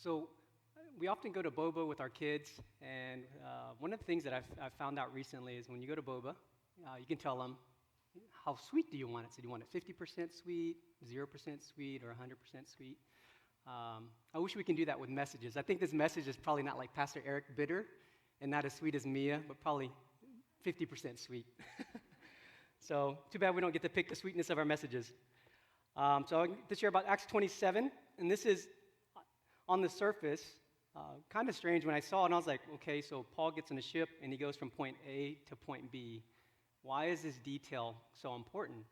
So we often go to boba with our kids, and one of the things that I've found out recently is when you go to boba, you can tell them, how sweet do you want it? So do you want it 50% sweet, 0% sweet, or 100% sweet? I wish we can do that with messages. I think this message is probably not like Pastor Eric Bitter and not as sweet as Mia, but probably 50% sweet. So too bad we don't get to pick the sweetness of our messages. So I get to share about Acts 27, and this is on the surface kind of strange. When I saw it, and I was like, okay, so Paul gets in a ship, and he goes from point A to point B. Why is this detail so important?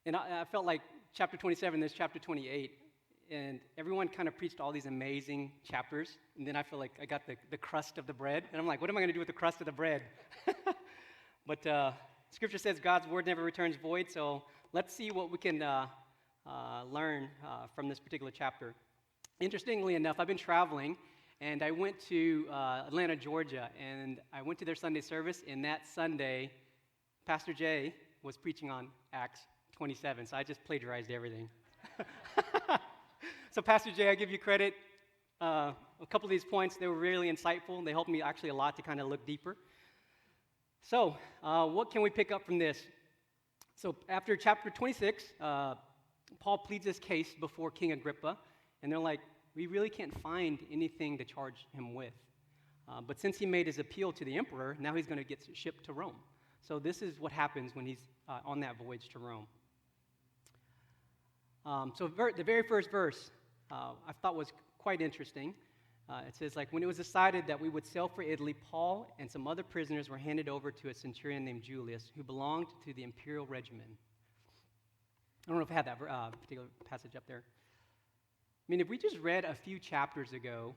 And I felt like chapter 27, there's chapter 28, and everyone kind of preached all these amazing chapters, and then I feel like I got the crust of the bread, and I'm like, what am I going to do with the crust of the bread? But Scripture says God's word never returns void, so let's see what we can learn from this particular chapter. Interestingly enough, I've been traveling, and I went to Atlanta, Georgia, and I went to their Sunday service, and that Sunday, Pastor Jay was preaching on Acts 27, so I just plagiarized everything. So Pastor Jay, I give you credit. A couple of these points, they were really insightful. They helped me actually a lot to kind of look deeper. So what can we pick up from this? So after chapter 26, Paul pleads his case before King Agrippa, and they're like, we really can't find anything to charge him with. But since he made his appeal to the emperor, now he's going to get shipped to Rome. So this is what happens when he's on that voyage to Rome. The very first verse I thought was quite interesting. It says, like, when it was decided that we would sail for Italy, Paul and some other prisoners were handed over to a centurion named Julius, who belonged to the imperial regimen. I don't know if I had that particular passage up there. I mean, if we just read a few chapters ago,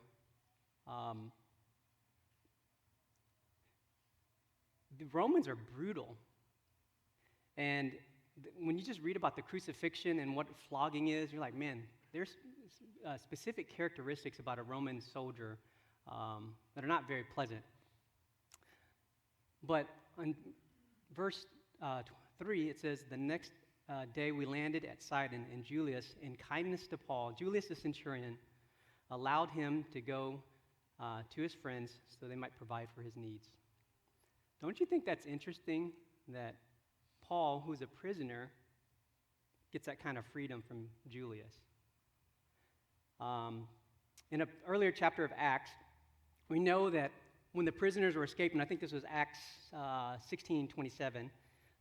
the Romans are brutal. And when you just read about the crucifixion and what flogging is, you're like, man, there's specific characteristics about a Roman soldier that are not very pleasant. But in verse 3, it says, the next day we landed at Sidon, and Julius, in kindness to Paul, Julius the centurion, allowed him to go to his friends so they might provide for his needs. Don't you think that's interesting that Paul, who's a prisoner, gets that kind of freedom from Julius? In an earlier chapter of Acts, we know that when the prisoners were escaping, I think this was Acts 16:27,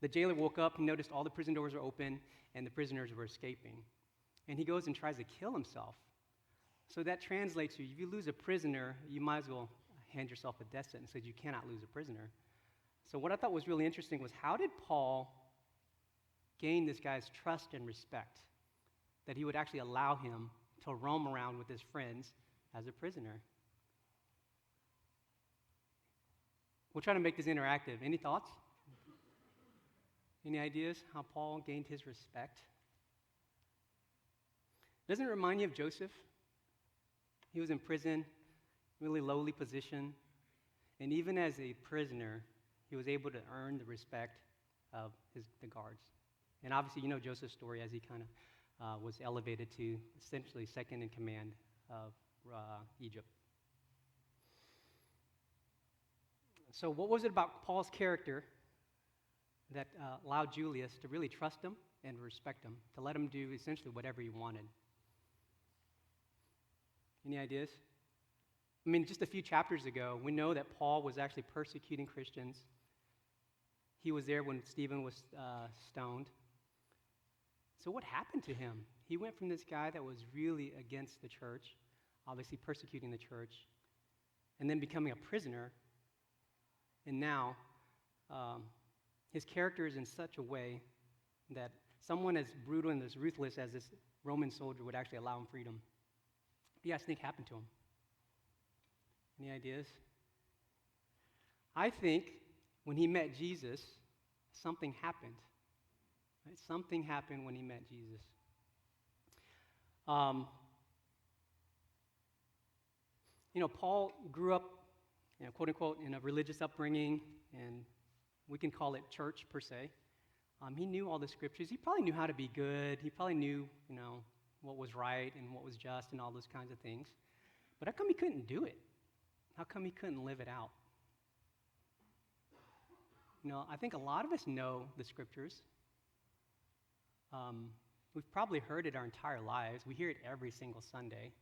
the jailer woke up and noticed all the prison doors were open and the prisoners were escaping. And he goes and tries to kill himself. So that translates to, if you lose a prisoner, you might as well hand yourself a death sentence because you cannot lose a prisoner. So what I thought was really interesting was, how did Paul gain this guy's trust and respect that he would actually allow him to roam around with his friends as a prisoner? We'll try to make this interactive. Any thoughts? Any ideas how Paul gained his respect? Doesn't it remind you of Joseph? He was in prison, really lowly position, and even as a prisoner, he was able to earn the respect of the guards. And obviously, you know Joseph's story as he kind of was elevated to essentially second in command of Egypt. So what was it about Paul's character that allowed Julius to really trust him and respect him, to let him do essentially whatever he wanted? Any ideas? I mean, just a few chapters ago, we know that Paul was actually persecuting Christians. He was there when Stephen was stoned. So what happened to him? He went from this guy that was really against the church, obviously persecuting the church, and then becoming a prisoner. And now his character is in such a way that someone as brutal and as ruthless as this Roman soldier would actually allow him freedom. What do you guys think happened to him? Any ideas? I think when he met Jesus, something happened. Right? Something happened when he met Jesus. Paul grew up, quote unquote, in a religious upbringing, and we can call it church per se. He knew all the scriptures. He probably knew how to be good. He probably knew, what was right and what was just and all those kinds of things. But how come he couldn't do it? How come he couldn't live it out? I think a lot of us know the scriptures. We've probably heard it our entire lives. We hear it every single Sunday.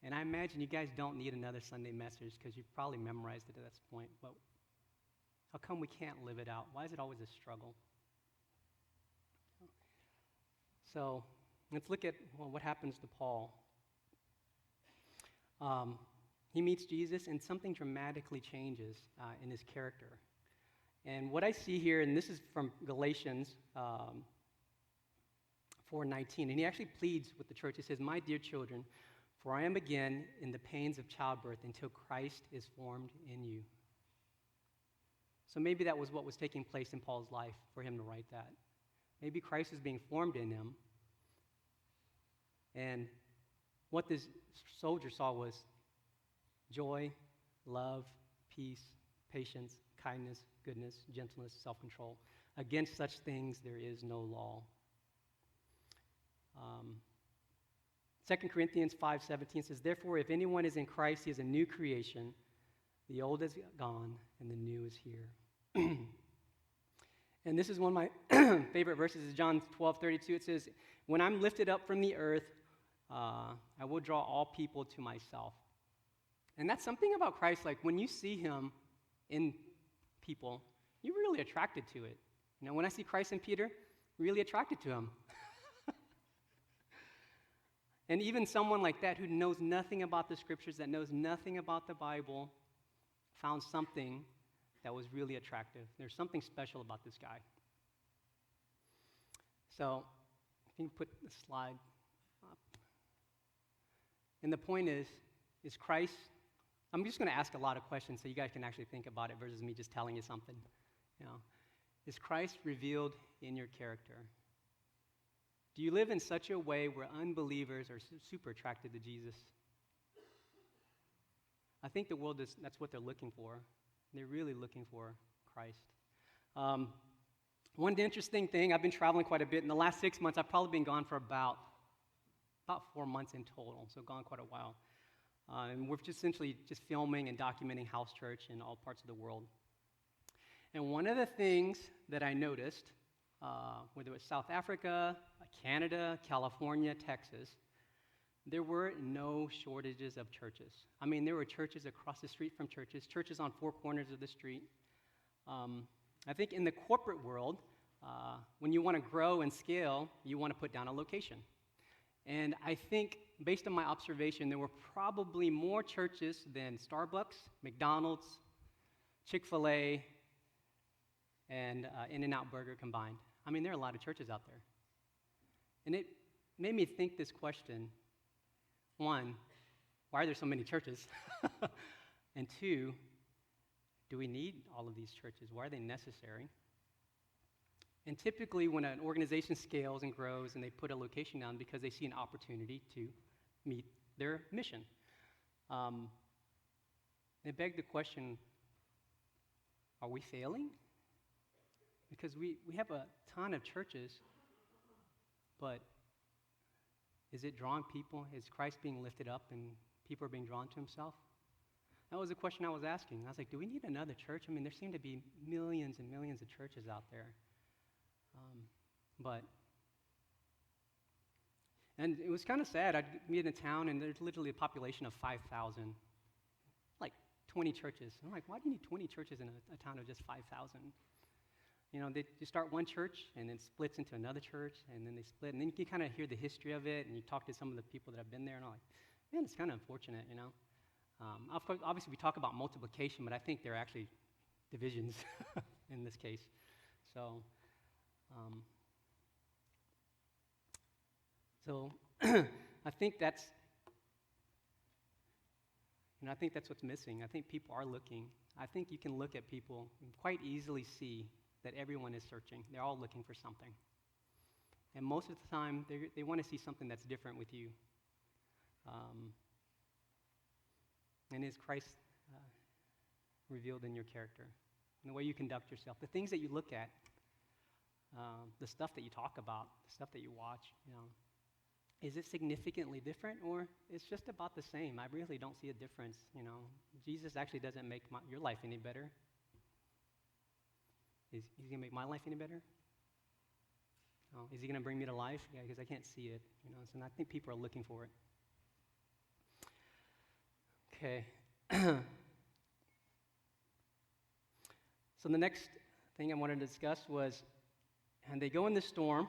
And I imagine you guys don't need another Sunday message because you've probably memorized it at this point. But how come we can't live it out? Why is it always a struggle? So let's look at what happens to Paul. He meets Jesus, and something dramatically changes in his character. And what I see here, and this is from Galatians 4:19, and he actually pleads with the church. He says, "My dear children, for I am again in the pains of childbirth until Christ is formed in you." So maybe that was what was taking place in Paul's life for him to write that. Maybe Christ was being formed in him, and what this soldier saw was joy, love, peace, patience, kindness, goodness, gentleness, self-control. Against such things there is no law. 2 Corinthians 5:17 says, "Therefore, if anyone is in Christ, he is a new creation. The old is gone, and the new is here." And this is one of my favorite verses, is John 12:32. It says, "When I'm lifted up from the earth, I will draw all people to myself." And that's something about Christ, like when you see him in people, you're really attracted to it. When I see Christ in Peter, really attracted to him. And even someone like that who knows nothing about the scriptures, that knows nothing about the Bible, found something that was really attractive. There's something special about this guy. So, if you can put the slide up. And the point is Christ, I'm just going to ask a lot of questions so you guys can actually think about it versus me just telling you something. Is Christ revealed in your character? Do you live in such a way where unbelievers are super attracted to Jesus? I think the world that's what they're looking for. They're really looking for Christ. One interesting thing, I've been traveling quite a bit. In the last 6 months, I've probably been gone for about 4 months in total, so gone quite a while. And we're just essentially just filming and documenting House Church in all parts of the world. And one of the things that I noticed, whether it was South Africa, Canada, California, Texas, there were no shortages of churches. I mean, there were churches across the street from churches, churches on 4 corners of the street. I think in the corporate world, when you want to grow and scale, you want to put down a location. And I think, based on my observation, there were probably more churches than Starbucks, McDonald's, Chick-fil-A, and In-N-Out Burger combined. I mean, there are a lot of churches out there. And it made me think this question. One, why are there so many churches? And two, do we need all of these churches? Why are they necessary? And typically, when an organization scales and grows and they put a location down because they see an opportunity to meet their mission. They beg the question, are we failing? Because we have a ton of churches, but is it drawing people? Is Christ being lifted up and people are being drawn to himself? That was a question I was asking. I was like, do we need another church? I mean, there seem to be millions and millions of churches out there. And it was kind of sad. I'd be in a town and there's literally a population of 5,000, like 20 churches. I'm like, why do you need 20 churches in a town of just 5,000? They start one church and then splits into another church, and then they split, and then you can kind of hear the history of it, and you talk to some of the people that have been there, and I'm like, man, it's kind of unfortunate, Of course, obviously, we talk about multiplication, but I think there are actually divisions in this case. So I think that's what's missing. I think people are looking. I think you can look at people and quite easily see that everyone is searching. They're all looking for something. And most of the time, they want to see something that's different with you. And is Christ revealed in your character, in the way you conduct yourself, the things that you look at, the stuff that you talk about, the stuff that you watch, Is it significantly different, or it's just about the same? I really don't see a difference, Jesus actually doesn't make your life any better. Is he going to make my life any better? Oh, is he going to bring me to life? Yeah, because I can't see it, so I think people are looking for it. Okay. So the next thing I wanted to discuss was, and they go in the storm.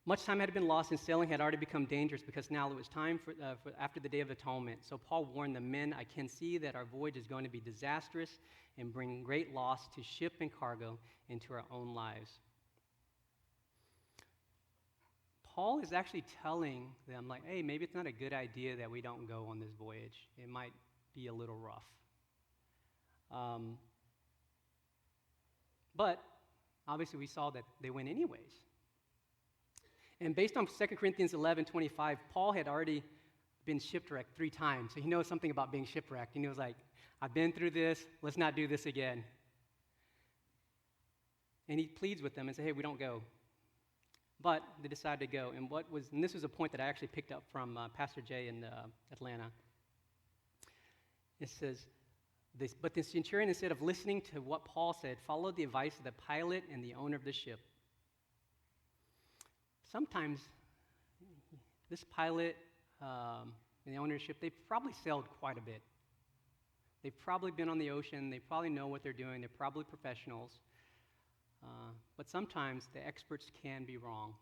Much time had been lost, and sailing had already become dangerous because now it was time for after the Day of Atonement. So Paul warned the men, I can see that our voyage is going to be disastrous and bring great loss to ship and cargo and to our own lives. Paul is actually telling them, like, hey, maybe it's not a good idea that we don't go on this voyage. It might be a little rough. But obviously we saw that they went anyways. And based on 2 Corinthians 11:25, Paul had already been shipwrecked 3 times. So he knows something about being shipwrecked. And he was like, I've been through this. Let's not do this again. And he pleads with them and says, hey, we don't go. But they decided to go. And this was a point that I actually picked up from Pastor Jay in Atlanta. It says, but the centurion, instead of listening to what Paul said, followed the advice of the pilot and the owner of the ship. Sometimes this pilot and the ownership, they've probably sailed quite a bit. They've probably been on the ocean. They probably know what they're doing. They're probably professionals. But sometimes the experts can be wrong.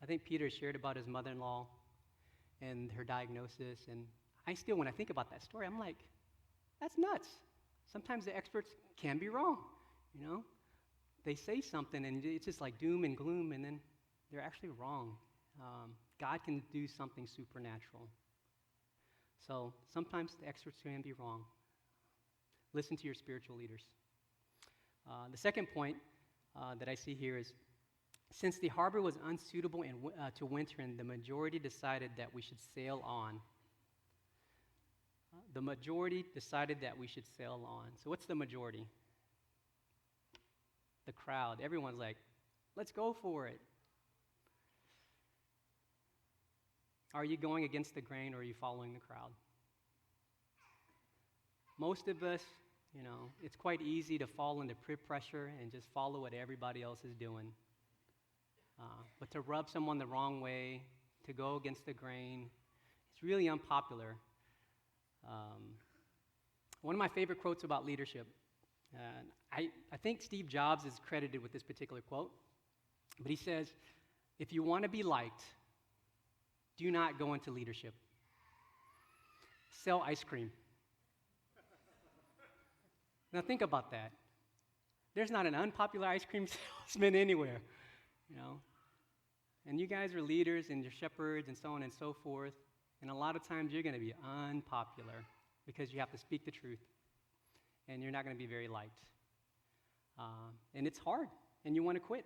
I think Peter shared about his mother-in-law and her diagnosis. And I still, when I think about that story, I'm like, that's nuts. Sometimes the experts can be wrong, They say something, and it's just like doom and gloom, and then they're actually wrong. God can do something supernatural. So sometimes the experts can be wrong. Listen to your spiritual leaders. The second point that I see here is, since the harbor was unsuitable to winter in, the majority decided that we should sail on. The majority decided that we should sail on. So what's the majority? The crowd. Everyone's like, let's go for it. Are you going against the grain, or are you following the crowd? Most of us, it's quite easy to fall into peer pressure and just follow what everybody else is doing. But to rub someone the wrong way, to go against the grain, it's really unpopular. One of my favorite quotes about leadership, I think Steve Jobs is credited with this particular quote, but he says, if you want to be liked, do not go into leadership. Sell ice cream. Now think about that. There's not an unpopular ice cream salesman anywhere, And you guys are leaders and you're shepherds and so on and so forth, and a lot of times you're going to be unpopular because you have to speak the truth, and you're not going to be very liked. And it's hard, and you want to quit,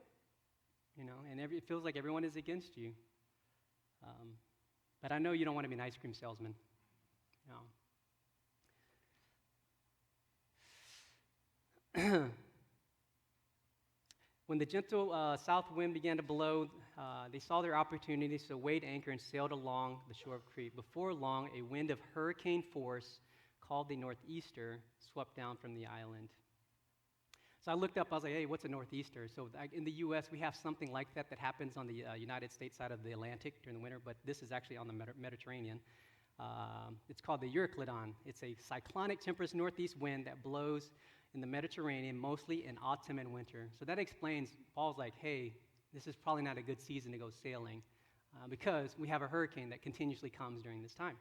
and it feels like everyone is against you. But I know you don't want to be an ice cream salesman. When the gentle south wind began to blow, they saw their opportunity, so weighed anchor and sailed along the shore of Crete. Before long, a wind of hurricane force called the northeaster swept down from the island. So I looked up, I was like, hey, what's a northeaster? So in the U.S., we have something like that happens on the United States side of the Atlantic during the winter, but this is actually on the Mediterranean. It's called the Euroclydon. It's a cyclonic temperate northeast wind that blows in the Mediterranean, mostly in autumn and winter. So that explains, Paul's like, hey, this is probably not a good season to go sailing because we have a hurricane that continuously comes during this time.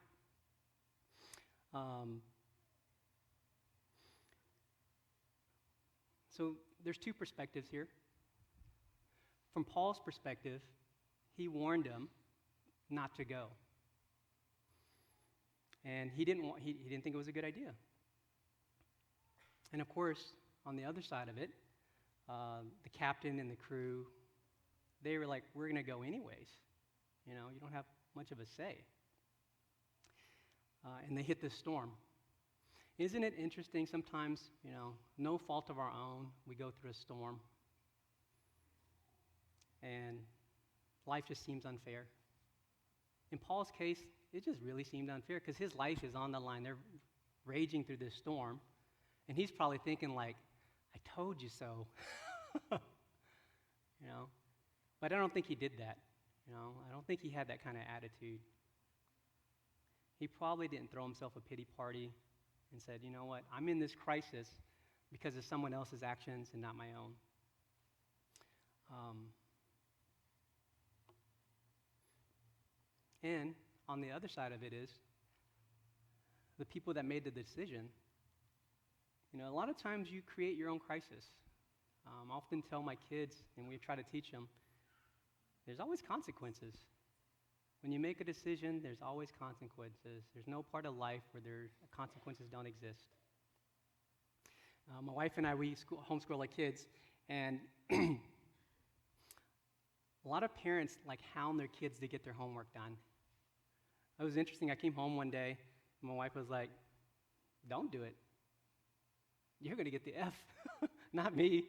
So there's 2 perspectives here. From Paul's perspective, he warned them not to go. And he didn't think it was a good idea. And of course, on the other side of it, the captain and the crew, they were like, we're going to go anyways. You don't have much of a say. And they hit this storm. Isn't it interesting sometimes, no fault of our own, we go through a storm and life just seems unfair. In Paul's case, it just really seemed unfair because his life is on the line. They're raging through this storm, and he's probably thinking like, I told you so. But I don't think he did that. I don't think he had that kind of attitude. He probably didn't throw himself a pity party and said, you know what, I'm in this crisis because of someone else's actions and not my own. And on the other side of it is the people that made the decision. A lot of times you create your own crisis. I often tell my kids, and we try to teach them, there's always consequences. When you make a decision, there's always consequences. There's no part of life where consequences don't exist. My wife and I, we homeschool our kids, and a lot of parents hound their kids to get their homework done. It was interesting. I came home one day, and my wife was like, don't do it. You're going to get the F, not me.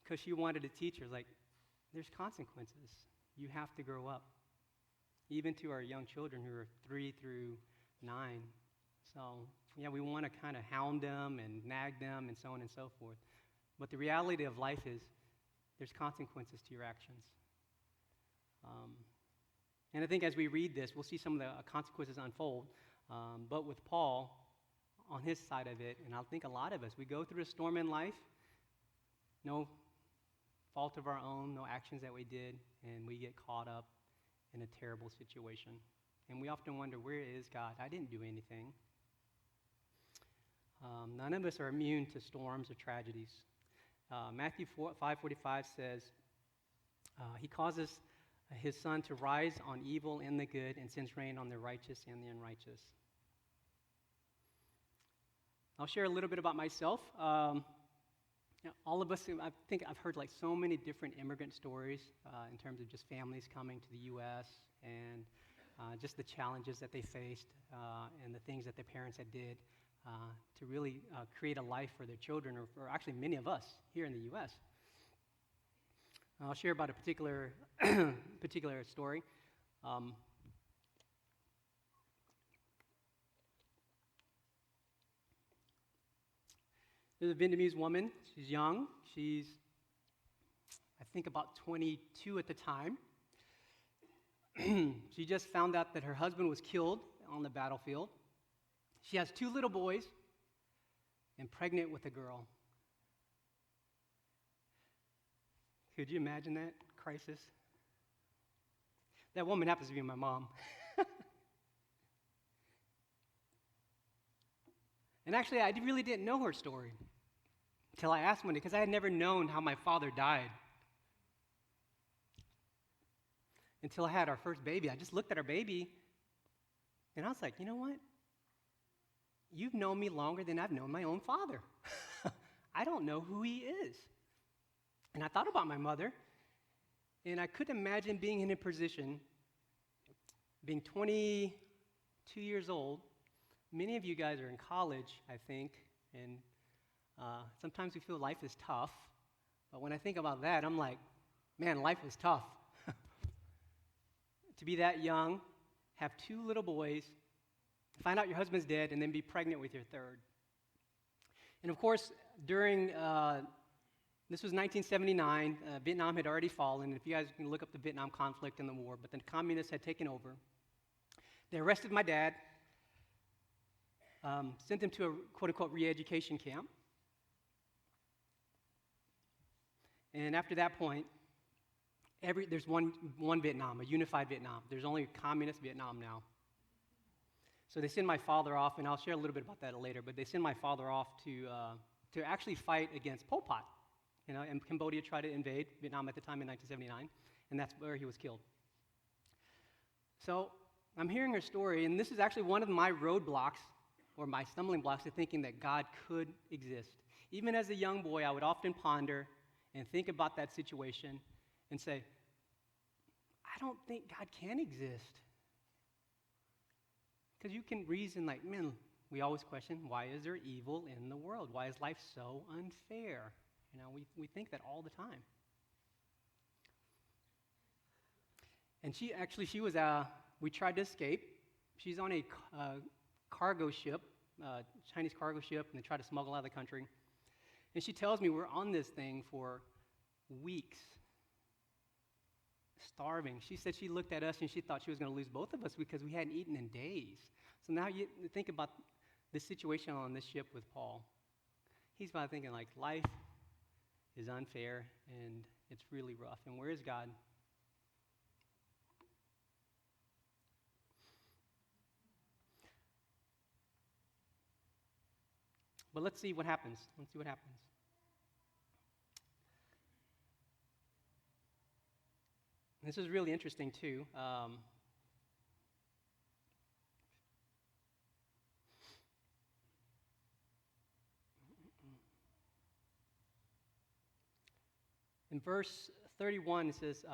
Because she wanted to teach her, there's consequences. You have to grow up. Even to our young children who are 3 through 9. So, we want to kind of hound them and nag them and so on and so forth. But the reality of life is there's consequences to your actions. And I think as we read this, we'll see some of the consequences unfold. But with Paul, on his side of it, and I think a lot of us, we go through a storm in life, no fault of our own, no actions that we did, and we get caught up in a terrible situation. And we often wonder, where is God? I didn't do anything. None of us are immune to storms or tragedies. Matthew 5:45 says, he causes his sun to rise on evil and the good and sends rain on the righteous and the unrighteous. I'll share a little bit about myself. All of us, I think I've heard so many different immigrant stories in terms of just families coming to the U.S. and just the challenges that they faced and the things that their parents had did to really create a life for their children, or actually many of us here in the U.S. I'll share about a particular story. There's a Vietnamese woman. She's young. She's, I think, about 22 at the time. She just found out that her husband was killed on the battlefield. She has 2 little boys and pregnant with a girl. Could you imagine that crisis? That woman happens to be my mom. And actually, I really didn't know her story until I asked one day, because I had never known how my father died. Until I had our first baby. I just looked at our baby, and I was like, you know what? You've known me longer than I've known my own father. I don't know who he is. And I thought about my mother, and I couldn't imagine being in a position, being 22 years old. Many of you guys are in college, I think, and sometimes we feel life is tough. But when I think about that, I'm like, man, life is tough. To be that young, have 2 little boys, find out your husband's dead, and then be pregnant with your third. And of course, during, this was 1979, Vietnam had already fallen. If you guys can look up the Vietnam conflict and the war, but the communists had taken over. They arrested my dad, sent him to a quote-unquote re-education camp. And after that point, there's one Vietnam, a unified Vietnam. There's only communist Vietnam now. So they send my father off, and I'll share a little bit about that later, but they send my father off to actually fight against Pol Pot. And Cambodia tried to invade Vietnam at the time in 1979, and that's where he was killed. So I'm hearing her story, and this is actually one of my roadblocks, or my stumbling blocks, to thinking that God could exist. Even as a young boy, I would often ponder and think about that situation and say, I don't think God can exist. Because you can reason man, we always question, why is there evil in the world? Why is life so unfair? We think that all the time. And she was, we tried to escape. She's on a cargo ship, Chinese cargo ship, and they tried to smuggle out of the country. And she tells me we're on this thing for weeks, starving. She said she looked at us and she thought she was going to lose both of us because we hadn't eaten in days. So now you think about the situation on this ship with Paul. He's probably thinking, like, life is unfair and it's really rough. And where is God? But let's see what happens. Let's see what happens. This is really interesting, too. In verse 31, it says,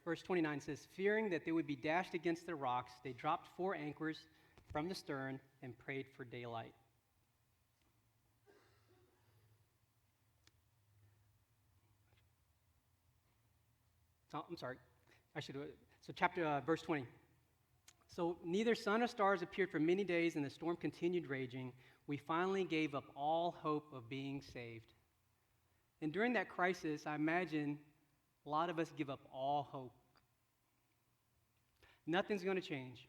verse 29 says, fearing that they would be dashed against the rocks, they dropped 4 anchors from the stern and prayed for daylight. So, I'm sorry, I should do it. So verse 20. So neither sun or stars appeared for many days, and the storm continued raging. We finally gave up all hope of being saved. And during that crisis, I imagine a lot of us give up all hope. Nothing's going to change.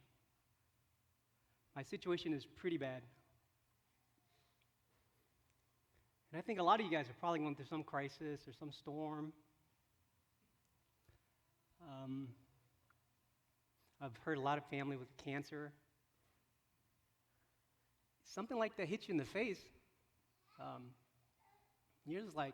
My situation is pretty bad. And I think a lot of you guys are probably going through some crisis or some storm. I've heard a lot of family with cancer. Something like that hits you in the face. You're just like,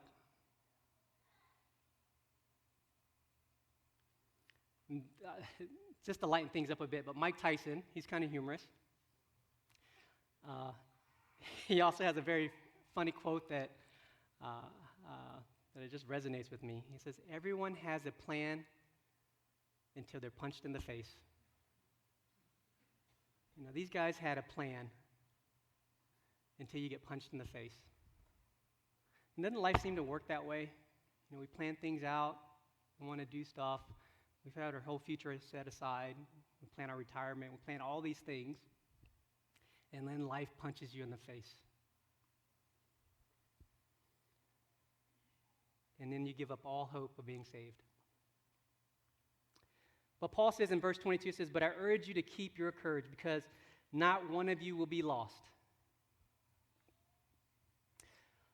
just to lighten things up a bit, but Mike Tyson, he's kind of humorous. He also has a very funny quote that it just resonates with me. He says, everyone has a plan until they're punched in the face. These guys had a plan until you get punched in the face. And doesn't life seem to work that way? We plan things out, we want to do stuff, we've had our whole future set aside, we plan our retirement, we plan all these things, and then life punches you in the face. And then you give up all hope of being saved. But Paul says in verse 22, it says, but I urge you to keep your courage, because not one of you will be lost.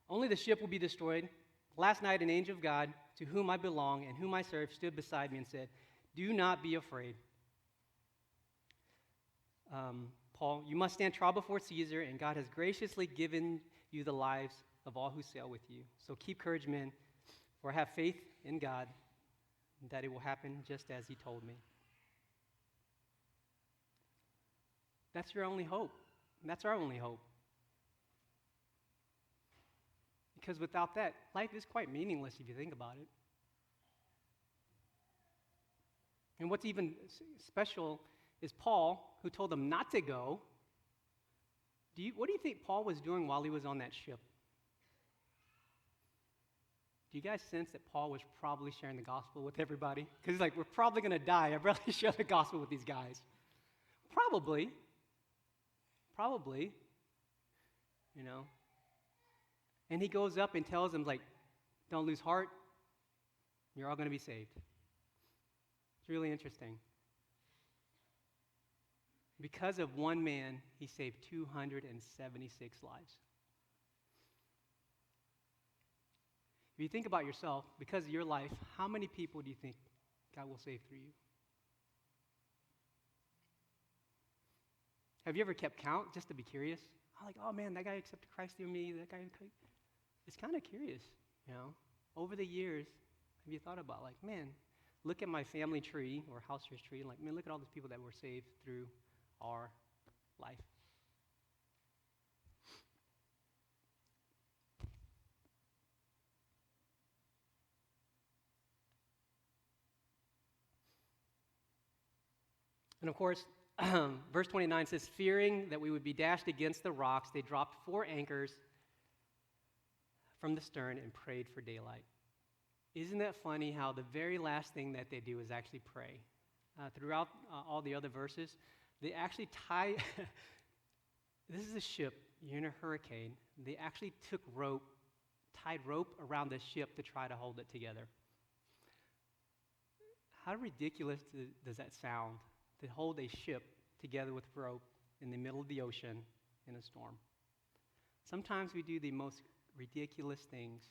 Only the ship will be destroyed. Last night, an angel of God, to whom I belong and whom I serve, stood beside me and said, do not be afraid. Paul, you must stand trial before Caesar, and God has graciously given you the lives of all who sail with you. So keep courage, men, for I have faith in God that it will happen just as he told me. That's your only hope. That's our only hope. Because without that, life is quite meaningless if you think about it. And what's even special is Paul, who told them not to go. What do you think Paul was doing while he was on that ship? Do you guys sense that Paul was probably sharing the gospel with everybody? Because he's like, we're probably going to die. I'd rather share the gospel with these guys. Probably. And he goes up and tells them, like, don't lose heart. You're all going to be saved. It's really interesting. Because of one man, he saved 276 lives. If you think about yourself, because of your life, how many people do you think God will save through you? Have you ever kept count just to be curious? Oh man, that guy accepted Christ through me. That guy, it's kind of curious, Over the years, have you thought about, man, look at my family tree or house church tree, and man, look at all these people that were saved through our life. And of course, verse 29 says, fearing that we would be dashed against the rocks, they dropped 4 anchors from the stern and prayed for daylight. Isn't that funny how the very last thing that they do is actually pray? Throughout all the other verses, they actually tie, this is a ship, you're in a hurricane, they actually took rope, tied rope around the ship to try to hold it together. How ridiculous does that sound, to hold a ship together with rope in the middle of the ocean in a storm? Sometimes we do the most ridiculous things,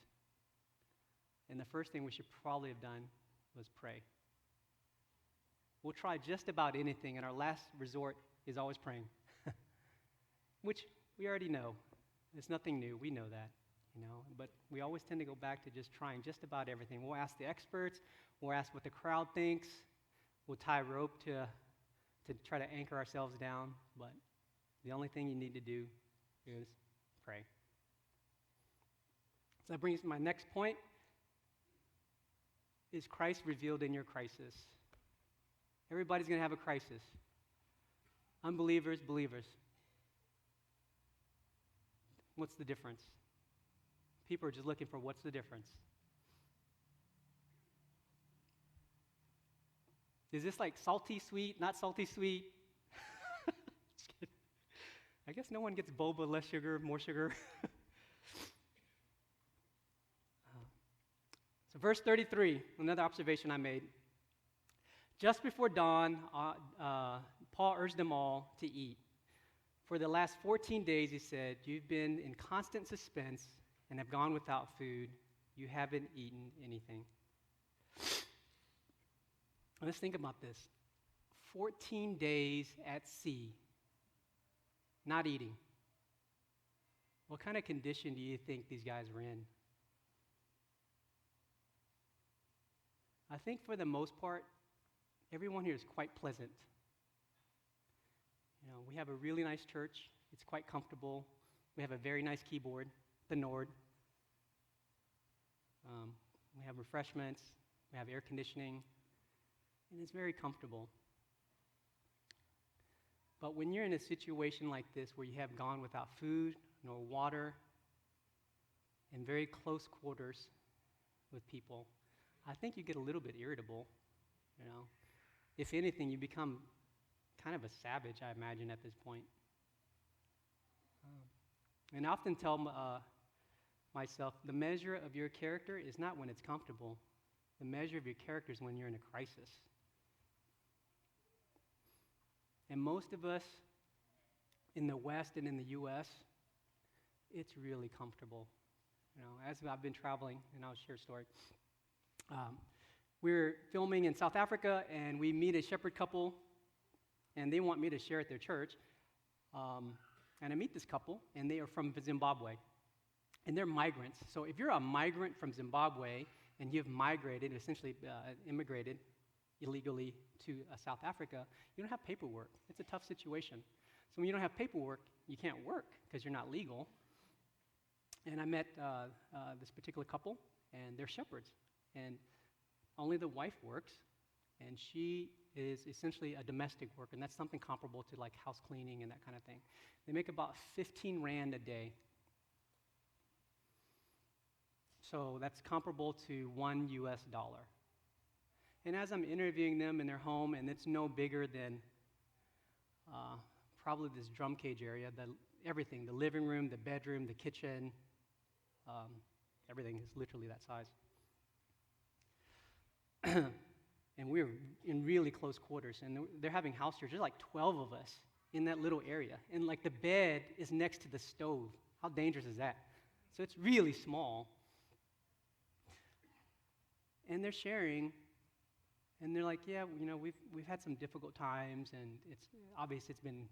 and the first thing we should probably have done was pray. We'll try just about anything, and our last resort is always praying, which we already know. It's nothing new. We know that, but we always tend to go back to just trying just about everything. We'll ask the experts. We'll ask what the crowd thinks. We'll tie rope to try to anchor ourselves down, but the only thing you need to do is pray. So that brings me to my next point. Is Christ revealed in your crisis? Everybody's going to have a crisis. Unbelievers, believers. What's the difference? People are just looking for what's the difference. Is this like salty sweet, not salty sweet? Just kidding. I guess no one gets boba, less sugar, more sugar. So verse 33, another observation I made. Just before dawn, Paul urged them all to eat. For the last 14 days, he said, you've been in constant suspense and have gone without food. You haven't eaten anything. Let's think about this. 14 days at sea, not eating. What kind of condition do you think these guys were in? I think for the most part, everyone here is quite pleasant. We have a really nice church. It's quite comfortable. We have a very nice keyboard, the Nord. We have refreshments. We have air conditioning. And it's very comfortable. But when you're in a situation like this where you have gone without food nor water in very close quarters with people, I think you get a little bit irritable, If anything, you become kind of a savage, I imagine, at this point. And I often tell myself, the measure of your character is not when it's comfortable. The measure of your character is when you're in a crisis. And most of us in the West and in the U.S., it's really comfortable. As I've been traveling, and I'll share a story. We're filming in South Africa, and we meet a shepherd couple, and they want me to share at their church. And I meet this couple, and they are from Zimbabwe, and they're migrants. So if you're a migrant from Zimbabwe, and you've migrated, essentially immigrated illegally to South Africa, you don't have paperwork. It's a tough situation. So when you don't have paperwork, you can't work because you're not legal. And I met this particular couple, and they're shepherds. And only the wife works, and she is essentially a domestic worker, and that's something comparable to like house cleaning and that kind of thing. They make about 15 Rand a day. So that's comparable to $1 US. And as I'm interviewing them in their home, and it's no bigger than probably this drum cage area, everything, the living room, the bedroom, the kitchen, everything is literally that size. And we're in really close quarters, and they're having house church. There's like 12 of us in that little area, and like the bed is next to the stove. How dangerous is that? So it's really small. And they're sharing, and they're like, yeah, we've had some difficult times, and it's obvious it's been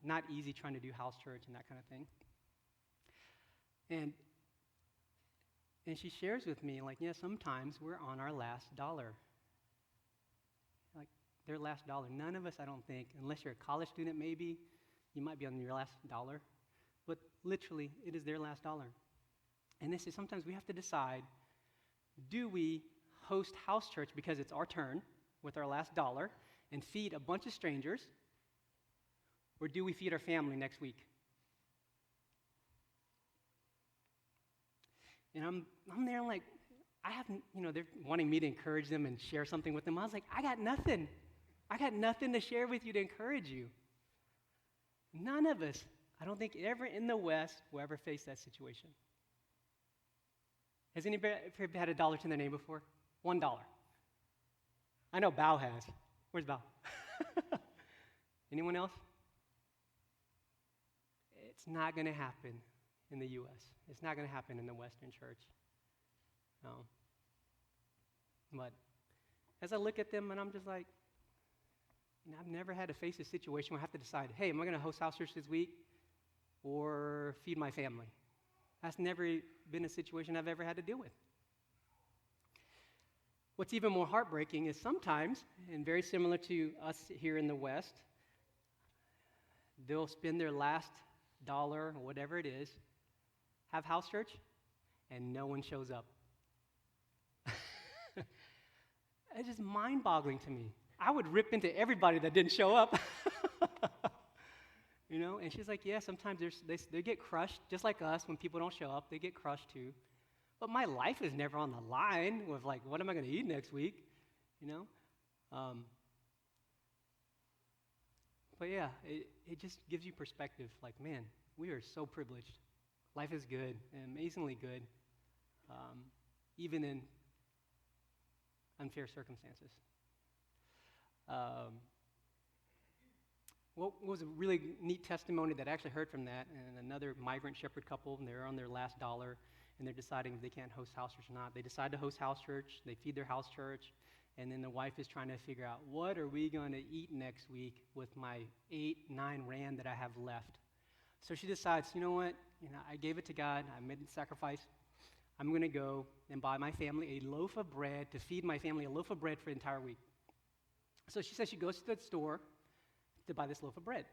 not easy trying to do house church and that kind of thing. And she shares with me, like, yeah, sometimes we're on our last dollar. Like, their last dollar. None of us, I don't think, unless you're a college student maybe, you might be on your last dollar. But literally, it is their last dollar. And they say sometimes we have to decide, do we host house church because it's our turn with our last dollar, and feed a bunch of strangers, or do we feed our family next week? And I'm there, I'm like, I haven't, they're wanting me to encourage them and share something with them. I was like, I got nothing. I got nothing to share with you to encourage you. None of us, I don't think, ever in the West will ever face that situation. Has anybody ever had $1 to their name before? $1. I know Bao has. Where's Bao? Anyone else? It's not going to happen in the U.S. It's not going to happen in the Western church. No. But as I look at them, and I'm just like, I've never had to face a situation where I have to decide, hey, am I going to host house church this week or feed my family? That's never been a situation I've ever had to deal with. What's even more heartbreaking is sometimes, and very similar to us here in the West, they'll spend their last dollar, or whatever it is, have house church, and no one shows up. It's just mind-boggling to me. I would rip into everybody that didn't show up. And she's like, yeah, sometimes they get crushed, just like us, when people don't show up, they get crushed too. But my life is never on the line with, like, what am I going to eat next week, But yeah, it just gives you perspective, like, man, we are so privileged. Life is good, amazingly good, even in unfair circumstances. What was a really neat testimony that I actually heard from that, and another migrant shepherd couple, and they're on their last dollar, and they're deciding if they can't host house church or not. They decide to host house church, they feed their house church, and then the wife is trying to figure out, what are we going to eat next week with my 8-9 rand that I have left? So she decides, you know what, I gave it to God, I made the sacrifice, I'm going to go and buy my family a loaf of bread, to feed my family a loaf of bread for the entire week. So she says she goes to the store to buy this loaf of bread.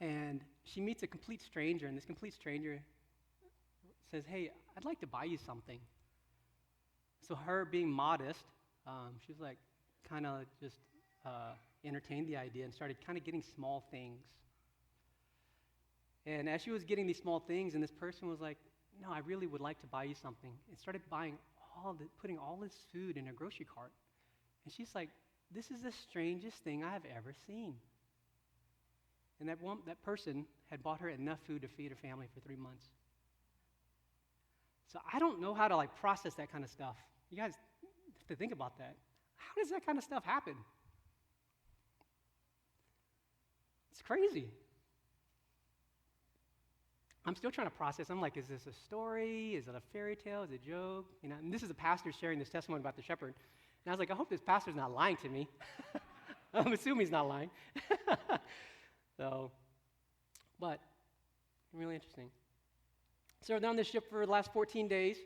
And she meets a complete stranger, and this complete stranger says, hey, I'd like to buy you something. So her being modest, she was like, kind of just entertained the idea and started kind of getting small things. And as she was getting these small things, and this person was like, no, I really would like to buy you something, and started putting all this food in a grocery cart. And she's like, this is the strangest thing I have ever seen. And that person had bought her enough food to feed her family for 3 months. So I don't know how to process that kind of stuff. You guys have to think about that. How does that kind of stuff happen? It's crazy. I'm still trying to process. I'm like, is this a story? Is it a fairy tale? Is it a joke? And this is a pastor sharing this testimony about the shepherd. And I was like, I hope this pastor's not lying to me. I'm assuming he's not lying. But really interesting. So they're on this ship for the last 14 days,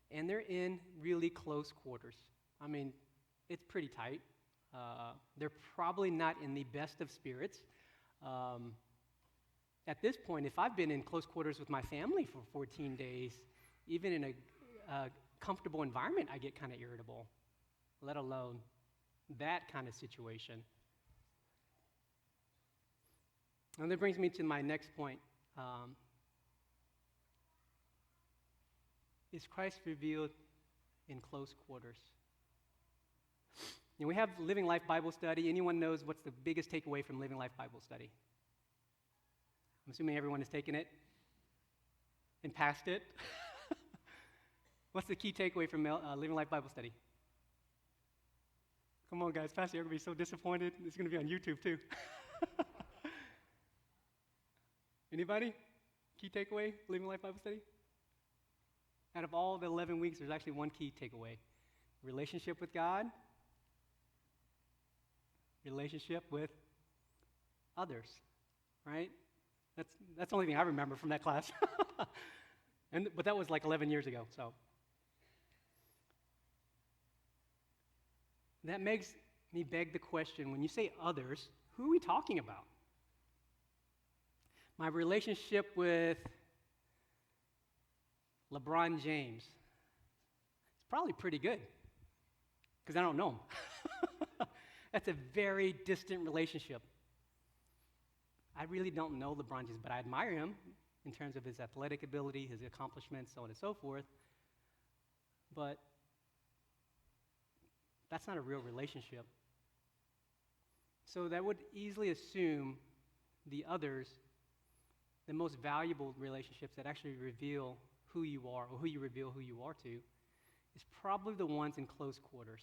and they're in really close quarters. I mean, it's pretty tight. They're probably not in the best of spirits. At this point, if I've been in close quarters with my family for 14 days, even in a comfortable environment, I get kind of irritable, let alone that kind of situation. And that brings me to my next point. Is Christ revealed in close quarters? We have Living Life Bible Study. Anyone knows what's the biggest takeaway from Living Life Bible Study? I'm assuming everyone has taken it and passed it. What's the key takeaway from Living Life Bible Study? Come on, guys. Pastor, you're going to be so disappointed. It's going to be on YouTube, too. Anybody? Key takeaway, Living Life Bible Study? Out of all the 11 weeks, there's actually one key takeaway. Relationship with God. Relationship with others, right? That's the only thing I remember from that class. But that was like 11 years ago, so. That makes me beg the question, when you say others, who are we talking about? My relationship with LeBron James, it's probably pretty good, because I don't know him. That's a very distant relationship. I really don't know LeBron James, but I admire him in terms of his athletic ability, his accomplishments, so on and so forth. But that's not a real relationship. So that would easily assume the others, the most valuable relationships that actually reveal who you are, or who you reveal who you are to, is probably the ones in close quarters.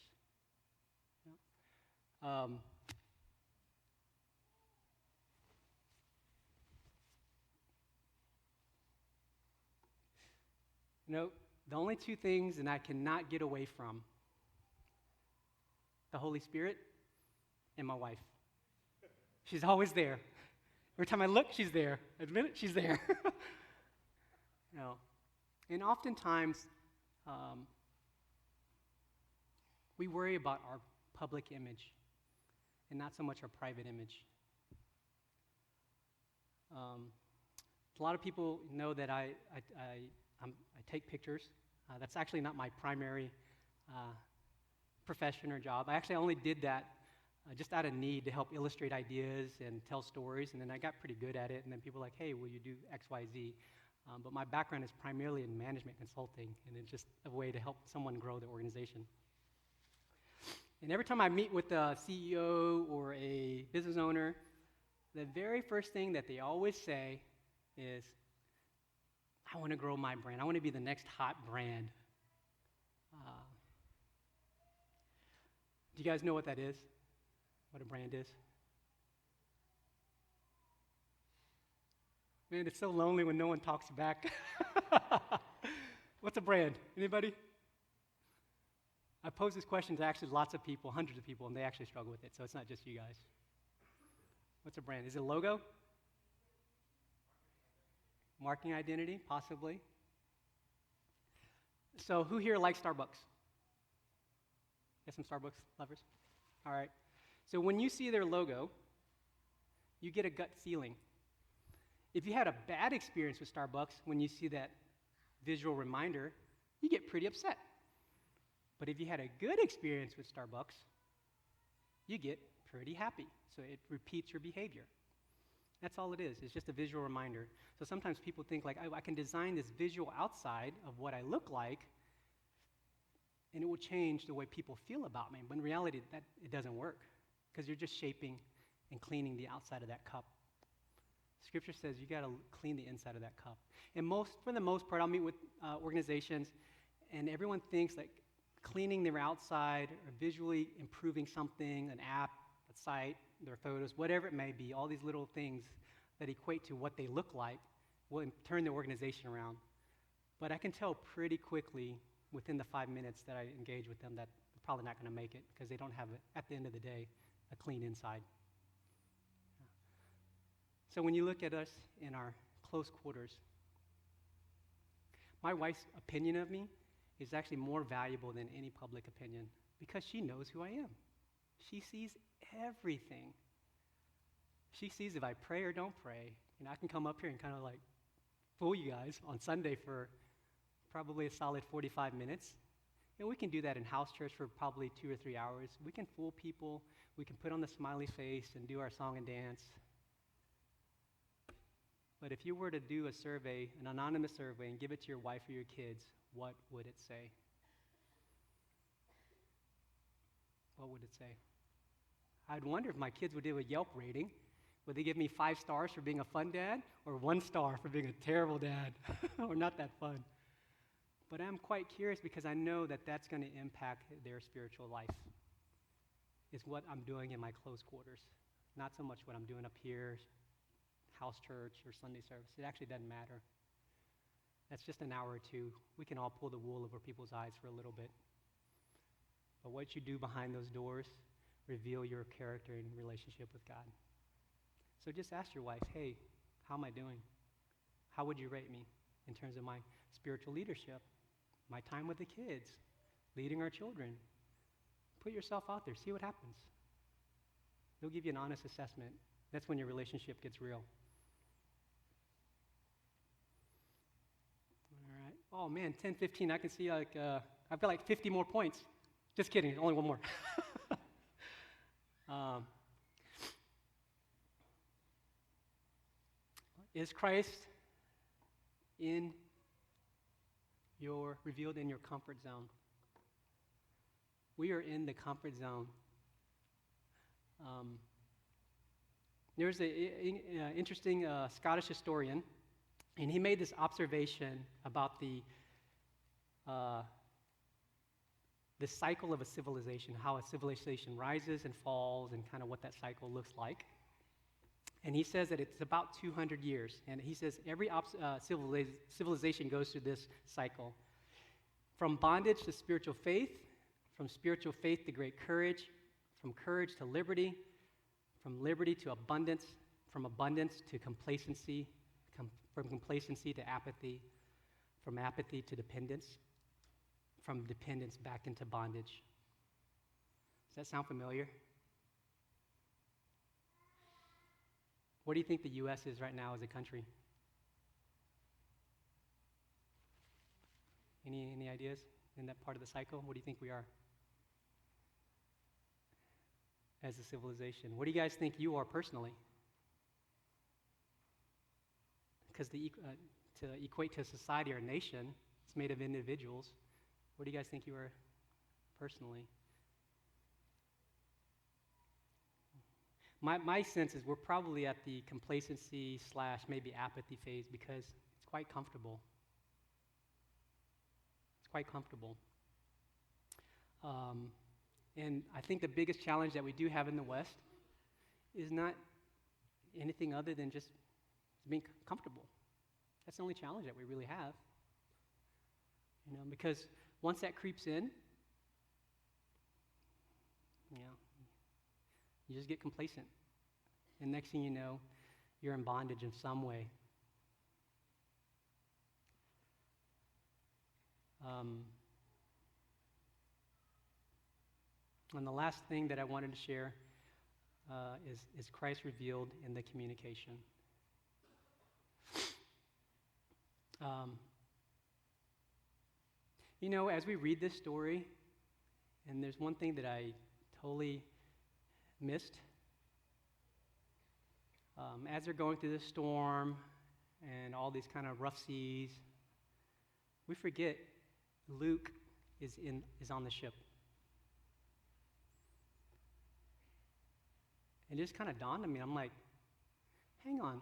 The only two things that I cannot get away from, the Holy Spirit and my wife. She's always there. Every time I look, she's there. Admit it, she's there. And oftentimes, we worry about our public image and not so much our private image. A lot of people know that I take pictures. That's actually not my primary profession or job. I actually only did that just out of need to help illustrate ideas and tell stories, and then I got pretty good at it, and then people were like, hey, will you do X, Y, Z? But my background is primarily in management consulting, and it's just a way to help someone grow their organization. And every time I meet with a CEO or a business owner, the very first thing that they always say is, I want to grow my brand. I want to be the next hot brand. Do you guys know what that is? What a brand is? Man, it's so lonely when no one talks back. What's a brand? Anybody? I pose this question to actually lots of people, hundreds of people, and they actually struggle with it, so it's not just you guys. What's a brand? Is it a logo? Marketing identity, possibly. So who here likes Starbucks? Got some Starbucks lovers? All right. So when you see their logo, you get a gut feeling. If you had a bad experience with Starbucks, when you see that visual reminder, you get pretty upset. But if you had a good experience with Starbucks, you get pretty happy. So it repeats your behavior. That's all it is. It's just a visual reminder. So sometimes people think like, I can design this visual outside of what I look like, and it will change the way people feel about me. But in reality, it doesn't work, because you're just shaping and cleaning the outside of that cup. Scripture says you got to clean the inside of that cup. And for the most part, I'll meet with organizations, and everyone thinks like cleaning their outside or visually improving something, an app, a site, their photos, whatever it may be, all these little things that equate to what they look like will turn the organization around. But I can tell pretty quickly within the 5 minutes that I engage with them that they're probably not going to make it, because they don't have, at the end of the day, a clean inside. So when you look at us in our close quarters, my wife's opinion of me is actually more valuable than any public opinion, because she knows who I am. She sees everything. She sees if I pray or don't pray. I can come up here and kind of like fool you guys on Sunday for probably a solid 45 minutes. And we can do that in house church for probably 2 or 3 hours. We can fool people. We can put on the smiley face and do our song and dance. But if you were to do a survey, an anonymous survey, and give it to your wife or your kids, what would it say? What would it say? I'd wonder if my kids would do a Yelp rating. Would they give me 5 stars for being a fun dad, or 1 star for being a terrible dad, or not that fun? But I'm quite curious, because I know that that's going to impact their spiritual life, is what I'm doing in my close quarters. Not so much what I'm doing up here, house church or Sunday service. It actually doesn't matter. That's just an hour or two. We can all pull the wool over people's eyes for a little bit. But what you do behind those doors reveal your character and relationship with God. So just ask your wife, hey, how am I doing? How would you rate me in terms of my spiritual leadership, my time with the kids, leading our children? Put yourself out there. See what happens. They'll give you an honest assessment. That's when your relationship gets real. All right. Oh, man, 10:15. I can see I've got like 50 more points. Just kidding. Only one more. Um, is Christ revealed in your comfort zone? We are in the comfort zone. There's an interesting Scottish historian, and he made this observation about the cycle of a civilization, how a civilization rises and falls, and kind of what that cycle looks like. And he says that it's about 200 years. And he says every civilization goes through this cycle. From bondage to spiritual faith, from spiritual faith to great courage, from courage to liberty, from liberty to abundance, from abundance to complacency, from complacency to apathy, from apathy to dependence, from dependence back into bondage. Does that sound familiar? What do you think the U.S. is right now as a country? Any ideas in that part of the cycle? What do you think we are as a civilization? What do you guys think you are personally? Because to equate to a society or a nation, it's made of individuals. What do you guys think you are personally? My sense is we're probably at the complacency / maybe apathy phase because it's quite comfortable. It's quite comfortable. And I think the biggest challenge that we do have in the West is not anything other than just being comfortable. That's the only challenge that we really have. Because once that creeps in, you just get complacent. And next thing you know, you're in bondage in some way. And the last thing that I wanted to share is Christ revealed in the communication. As we read this story, and there's one thing that I totally missed. As they're going through the storm and all these kind of rough seas, we forget Luke is on the ship. It just kind of dawned on me. I'm like, hang on,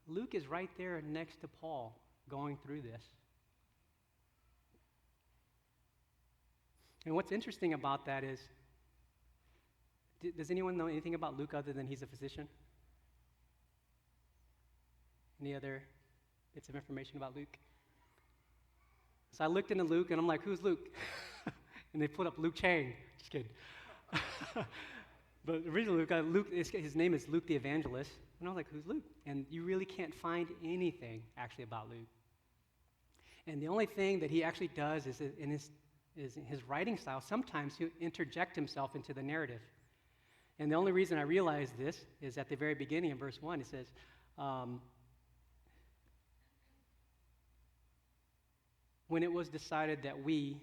Luke is right there next to Paul going through this. And what's interesting about that is, does anyone know anything about Luke other than he's a physician? Any other bits of information about Luke? So I looked into Luke, and I'm like, who's Luke? And they put up Luke Chang. Just kidding. But the reason his name is Luke the Evangelist. And I was like, who's Luke? And you really can't find anything actually about Luke. And the only thing that he actually does is in his writing style, sometimes he'll interject himself into the narrative. And the only reason I realized this is at the very beginning in verse 1, it says, when it was decided that we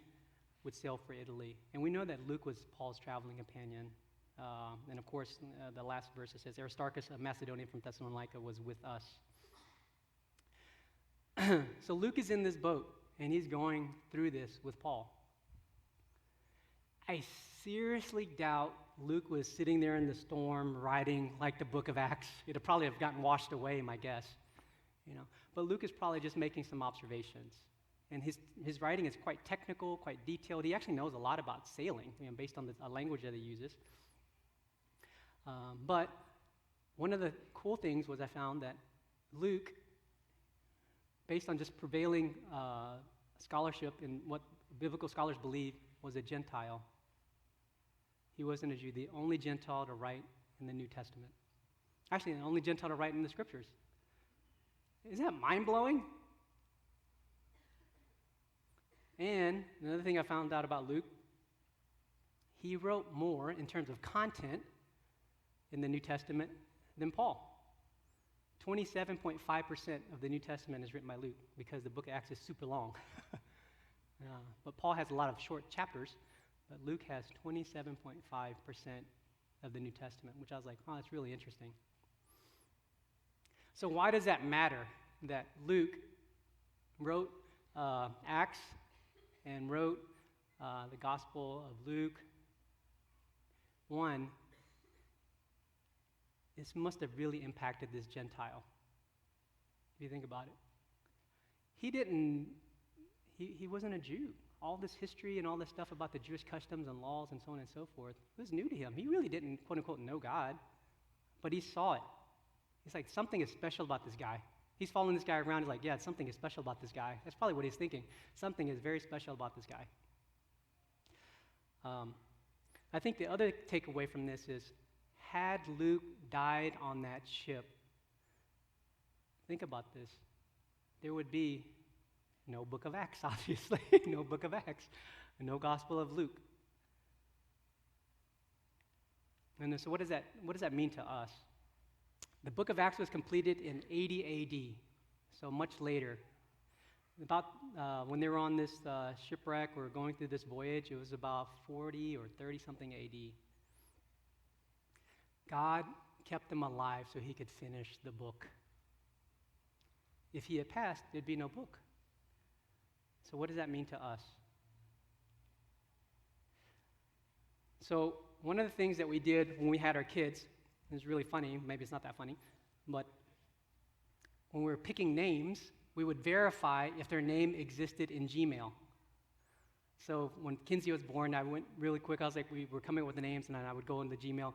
would sail for Italy. And we know that Luke was Paul's traveling companion. And of course, the last verse it says, Aristarchus, a Macedonian from Thessalonica, was with us. So Luke is in this boat, and he's going through this with Paul. I seriously doubt Luke was sitting there in the storm writing like the book of Acts. It would probably have gotten washed away, my guess. But Luke is probably just making some observations. And his writing is quite technical, quite detailed. He actually knows a lot about sailing, based on the language that he uses. But one of the cool things was I found that Luke, based on just prevailing scholarship and what biblical scholars believe, was a Gentile. He wasn't a Jew, the only Gentile to write in the New Testament. Actually, the only Gentile to write in the Scriptures. Isn't that mind-blowing? And another thing I found out about Luke, he wrote more in terms of content in the New Testament than Paul. 27.5% of the New Testament is written by Luke because the book of Acts is super long. But Paul has a lot of short chapters, but Luke has 27.5% of the New Testament, which I was like, oh, that's really interesting. So why does that matter that Luke wrote Acts and wrote the Gospel of Luke? One, this must have really impacted this Gentile, if you think about it. He wasn't a Jew. All this history and all this stuff about the Jewish customs and laws and so on and so forth was new to him. He really didn't, quote unquote, know God, but he saw it. He's like, something is special about this guy. He's following this guy around. He's like, yeah, something is special about this guy. That's probably what he's thinking. Something is very special about this guy. I think the other takeaway from this is, had Luke died on that ship, think about this, there would be no book of Acts, obviously, no book of Acts, no Gospel of Luke. And so what does that mean to us? The book of Acts was completed in 80 A.D., so much later. About when they were on this shipwreck or going through this voyage, it was about 40 or 30-something A.D. God kept them alive so he could finish the book. If he had passed, there'd be no book. So what does that mean to us? So one of the things that we did when we had our kids, it was really funny, maybe it's not that funny, but when we were picking names, we would verify if their name existed in Gmail. So when Kinsey was born, I went really quick. I was like, we were coming up with the names, and then I would go into Gmail,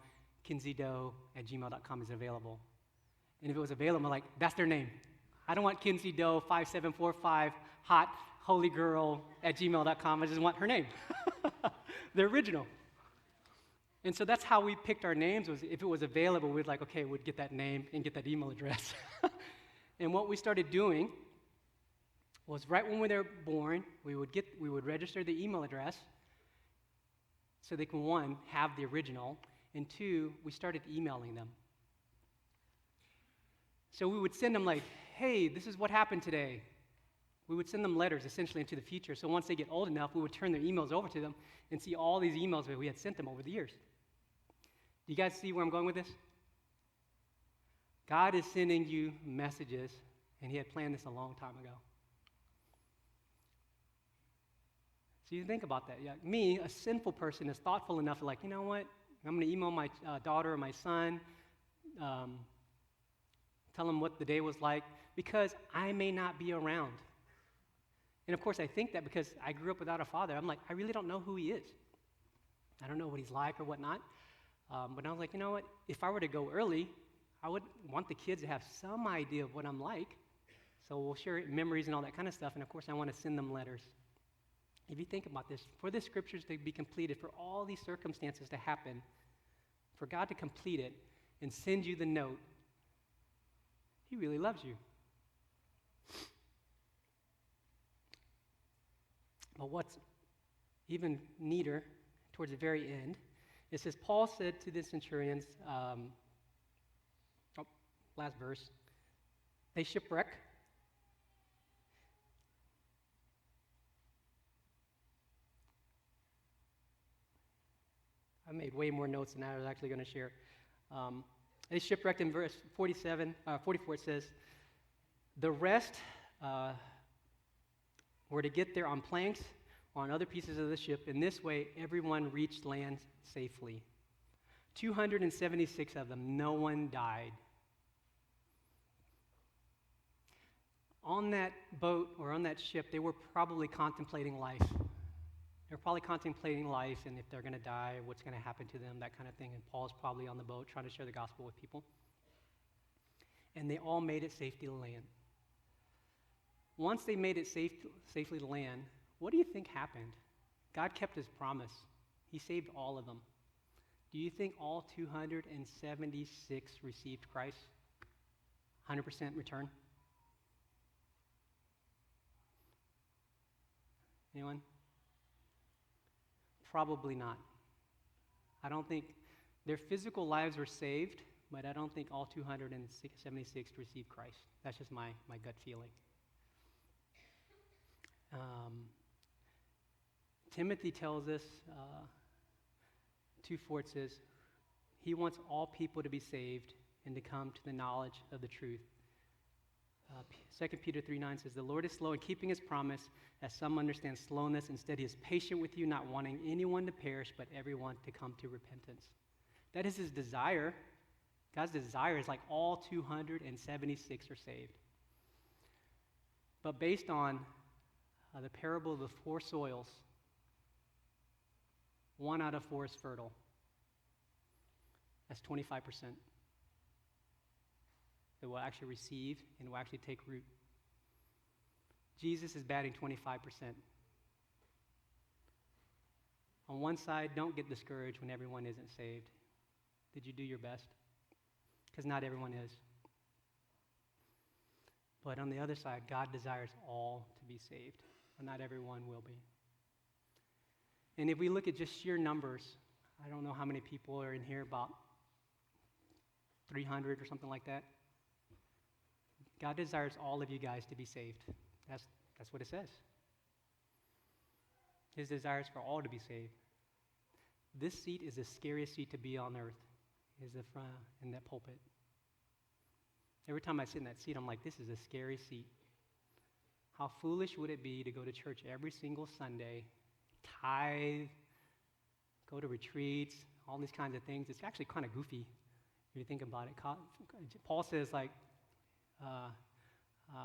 kinseydoe@gmail.com is available. And if it was available, I'm like, that's their name. I don't want Kinsey Doe 5745 hot holy girl @gmail.com. I just want her name, the original. And so that's how we picked our names. Was if it was available, we'd like, okay, we'd get that name and get that email address. And what we started doing was right when they were born, we would register the email address so they can, one, have the original, and two, we started emailing them. So we would send them like, hey, this is what happened today. We would send them letters essentially into the future. So once they get old enough, we would turn their emails over to them and see all these emails that we had sent them over the years. Do you guys see where I'm going with this? God is sending you messages, and he had planned this a long time ago. So you think about that. Yeah, me, a sinful person, is thoughtful enough to like, you know what? I'm going to email my daughter or my son, tell them what the day was like, because I may not be around. And of course, I think that because I grew up without a father. I'm like, I really don't know who he is. I don't know what he's like or whatnot. But I was like, you know what? If I were to go early, I would want the kids to have some idea of what I'm like. So we'll share memories and all that kind of stuff. And of course, I want to send them letters. If you think about this, for the scriptures to be completed, for all these circumstances to happen, for God to complete it and send you the note, he really loves you. But what's even neater, towards the very end, it says, Paul said to the centurions, last verse, they shipwreck. I made way more notes than I was actually going to share. They shipwrecked in verse 44, it says, the rest were to get there on planks or on other pieces of the ship. In this way, everyone reached land safely. 276 of them, no one died. On that boat or on that ship, they were probably contemplating life. They're probably contemplating life and if they're going to die, what's going to happen to them, that kind of thing. And Paul's probably on the boat trying to share the gospel with people. And they all made it safely to land. Once they made it safely to land, what do you think happened? God kept his promise. He saved all of them. Do you think all 276 received Christ? 100% return? Anyone? Probably not. I don't think their physical lives were saved, but I don't think all 276 received Christ. That's just my gut feeling. Timothy tells us, 2:4 says, He wants all people to be saved and to come to the knowledge of the truth. 2 Peter 3:9 says, "The Lord is slow in keeping his promise, as some understand slowness. Instead, he is patient with you, not wanting anyone to perish, but everyone to come to repentance." That is his desire. God's desire is like all 276 are saved. But based on the parable of the 4 soils, 1 out of 4 is fertile. That's 25%. It will actually receive and will actually take root. Jesus is batting 25%. On one side, don't get discouraged when everyone isn't saved. Did you do your best? Because not everyone is. But on the other side, God desires all to be saved, but not everyone will be. And if we look at just sheer numbers, I don't know how many people are in here, about 300 or something like that. God desires all of you guys to be saved. That's what it says. His desire is for all to be saved. This seat is the scariest seat to be on earth, is the front in that pulpit. Every time I sit in that seat, I'm like, this is a scary seat. How foolish would it be to go to church every single Sunday, tithe, go to retreats, all these kinds of things? It's actually kind of goofy if you think about it. Paul says, like,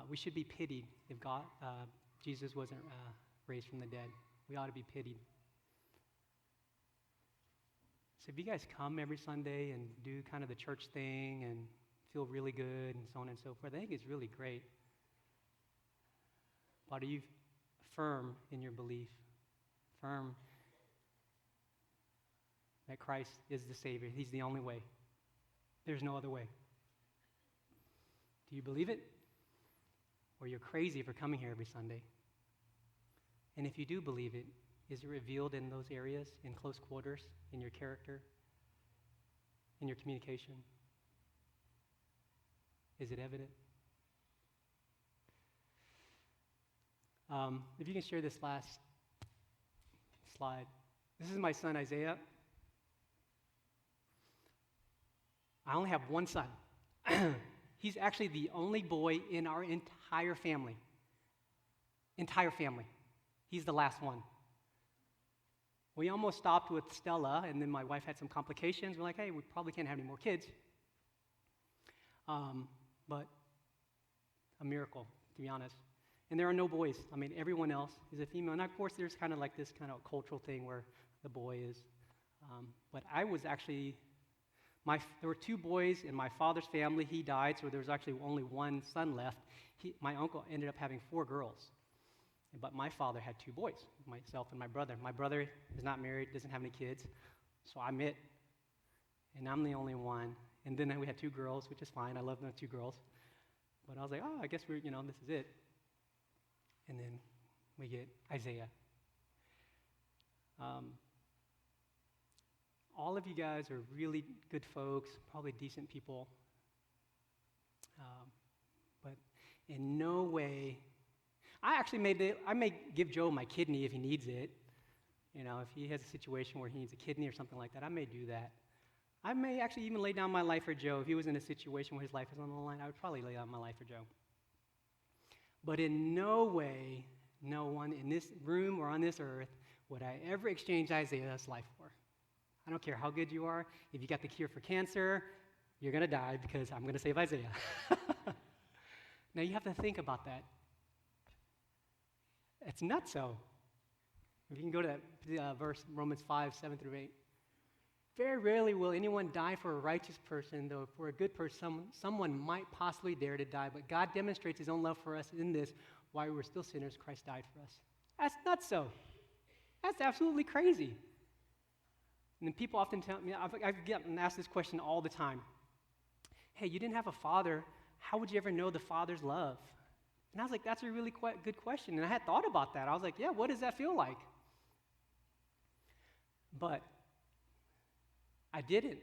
we should be pitied if Jesus wasn't raised from the dead. We ought to be pitied. So if you guys come every Sunday and do kind of the church thing and feel really good and so on and so forth, I think it's really great. But are you firm in your belief? Firm that Christ is the Savior. He's the only way. There's no other way. Do you believe it? Or you're crazy for coming here every Sunday? And if you do believe it, is it revealed in those areas, in close quarters, in your character, in your communication? Is it evident? If you can share this last slide. This is my son, Isaiah. I only have one son. He's actually the only boy in our entire family. Entire family. He's the last one. We almost stopped with Stella, and then my wife had some complications. We're like, hey, we probably can't have any more kids. But a miracle, to be honest. And there are no boys. I mean, everyone else is a female. And of course, there's kind of like this kind of cultural thing where the boy is. But I was actually, there were 2 boys in my father's family. He died, so there was actually only one son left. My uncle ended up having 4 girls. But my father had 2 boys, myself and my brother. My brother is not married, doesn't have any kids, so I'm it. And I'm the only one. And then we had 2 girls, which is fine. I love the 2 girls. But I was like, I guess this is it. And then we get Isaiah. All of you guys are really good folks, probably decent people. But in no way, I may give Joe my kidney if he needs it. If he has a situation where he needs a kidney or something like that, I may do that. I may actually even lay down my life for Joe. If he was in a situation where his life is on the line, I would probably lay down my life for Joe. But in no way, no one in this room or on this earth would I ever exchange Isaiah's life for. I don't care how good you are. If you got the cure for cancer, you're going to die because I'm going to save Isaiah. Now, you have to think about that. It's nutso. If you can go to that verse, Romans 5, 7 through 8. Very rarely will anyone die for a righteous person, though for a good person, someone might possibly dare to die. But God demonstrates his own love for us in this: while we were still sinners, Christ died for us. That's nutso. That's absolutely crazy. And then people often tell me, I've gotten asked this question all the time. Hey, you didn't have a father. How would you ever know the Father's love? And I was like, that's a really good question. And I had thought about that. I was like, yeah, what does that feel like? But I didn't.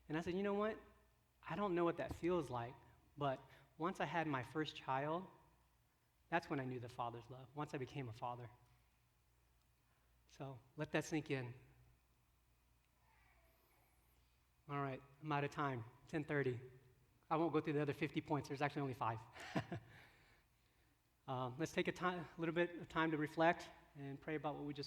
And I said, you know what? I don't know what that feels like. But once I had my first child, that's when I knew the Father's love, once I became a father. So let that sink in. All right, I'm out of time. 10:30. I won't go through the other 50 points. There's actually only 5. Let's take a little bit of time to reflect and pray about what we just